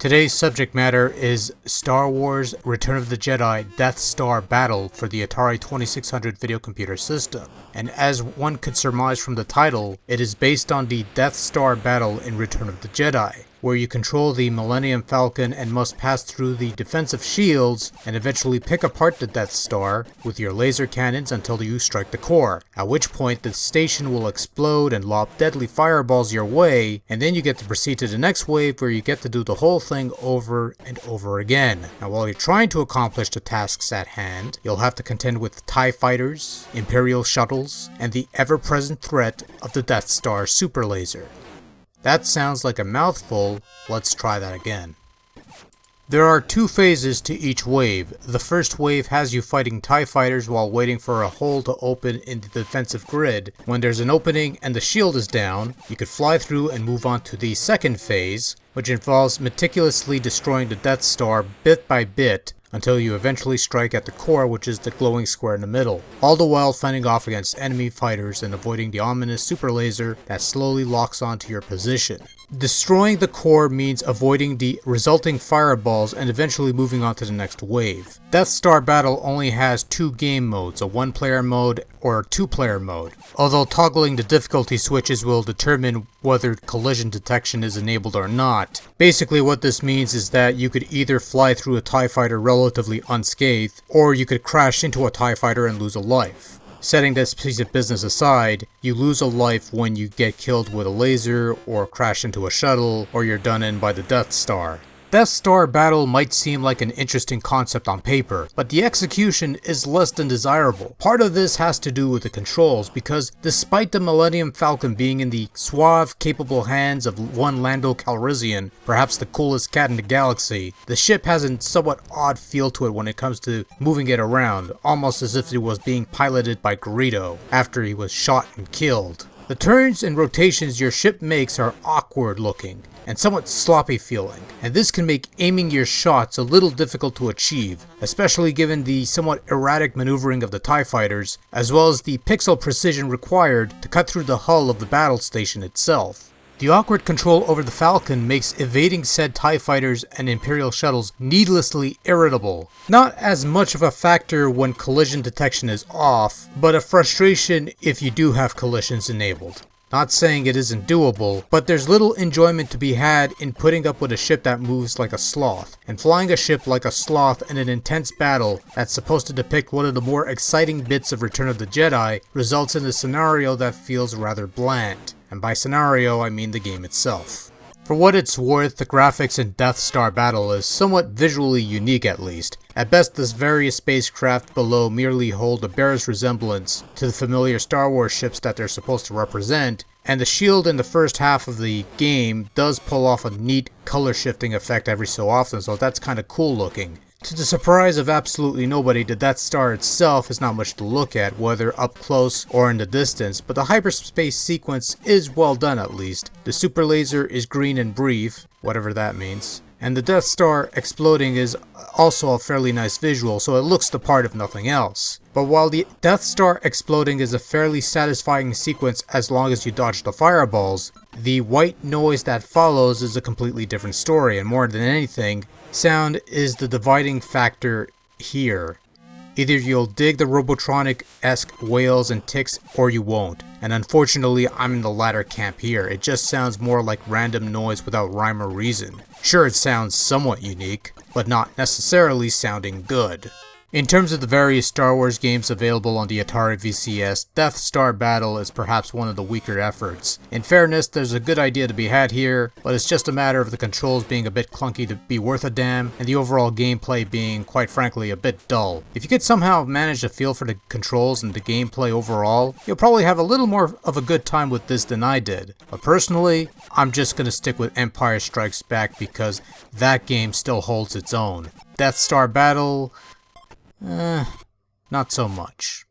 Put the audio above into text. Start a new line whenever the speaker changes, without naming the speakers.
Today's subject matter is Star Wars Return of the Jedi Death Star Battle for the Atari 2600 video computer system. And as one could surmise from the title, it is based on the Death Star Battle in Return of the Jedi, where you control the Millennium Falcon and must pass through the defensive shields and eventually pick apart the Death Star with your laser cannons until you strike the core, at which point the station will explode and lob deadly fireballs your way, and then you get to proceed to the next wave where you get to do the whole thing over and over again. Now while you're trying to accomplish the tasks at hand, you'll have to contend with TIE fighters, Imperial shuttles, and the ever-present threat of the Death Star super laser. That sounds like a mouthful. Let's try that again. There are two phases to each wave. The first wave has you fighting TIE fighters while waiting for a hole to open in the defensive grid. When there's an opening and the shield is down, you could fly through and move on to the second phase, which involves meticulously destroying the Death Star bit by bit until you eventually strike at the core, which is the glowing square in the middle, all the while fending off against enemy fighters and avoiding the ominous super laser that slowly locks onto your position. Destroying the core means avoiding the resulting fireballs and eventually moving on to the next wave. Death Star Battle only has two game modes, a one-player mode or a two-player mode, although toggling the difficulty switches will determine whether collision detection is enabled or not. Basically what this means is that you could either fly through a TIE fighter relatively unscathed, or you could crash into a TIE fighter and lose a life. Setting this piece of business aside, you lose a life when you get killed with a laser, or crash into a shuttle, or you're done in by the Death Star. Death Star Battle might seem like an interesting concept on paper, but the execution is less than desirable. Part of this has to do with the controls, because despite the Millennium Falcon being in the suave, capable hands of one Lando Calrissian, perhaps the coolest cat in the galaxy, the ship has a somewhat odd feel to it when it comes to moving it around, almost as if it was being piloted by Greedo after he was shot and killed. The turns and rotations your ship makes are awkward looking and somewhat sloppy feeling, and this can make aiming your shots a little difficult to achieve, especially given the somewhat erratic maneuvering of the TIE fighters, as well as the pixel precision required to cut through the hull of the battle station itself. The awkward control over the Falcon makes evading said TIE fighters and Imperial shuttles needlessly irritable. Not as much of a factor when collision detection is off, but a frustration if you do have collisions enabled. Not saying it isn't doable, but there's little enjoyment to be had in putting up with a ship that moves like a sloth, and flying a ship like a sloth in an intense battle that's supposed to depict one of the more exciting bits of Return of the Jedi results in a scenario that feels rather bland. And by scenario, I mean the game itself. For what it's worth, the graphics in Death Star Battle is somewhat visually unique at least. At best, the various spacecraft below merely hold a barest resemblance to the familiar Star Wars ships that they're supposed to represent, and the shield in the first half of the game does pull off a neat color shifting effect every so often, so that's kinda cool looking. To the surprise of absolutely nobody, the Death Star itself is not much to look at, whether up close or in the distance, but the hyperspace sequence is well done at least. The super laser is green and brief, whatever that means, and the Death Star exploding is also a fairly nice visual, so it looks the part if nothing else. But while the Death Star exploding is a fairly satisfying sequence as long as you dodge the fireballs, the white noise that follows is a completely different story, and more than anything, sound is the dividing factor here. Either you'll dig the Robotronic-esque wails and ticks, or you won't. And unfortunately, I'm in the latter camp here. It just sounds more like random noise without rhyme or reason. Sure, it sounds somewhat unique, but not necessarily sounding good. In terms of the various Star Wars games available on the Atari VCS, Death Star Battle is perhaps one of the weaker efforts. In fairness, there's a good idea to be had here, but it's just a matter of the controls being a bit clunky to be worth a damn, and the overall gameplay being, quite frankly, a bit dull. If you could somehow manage to feel for the controls and the gameplay overall, you'll probably have a little more of a good time with this than I did. But personally, I'm just gonna stick with Empire Strikes Back because that game still holds its own. Death Star Battle, not so much.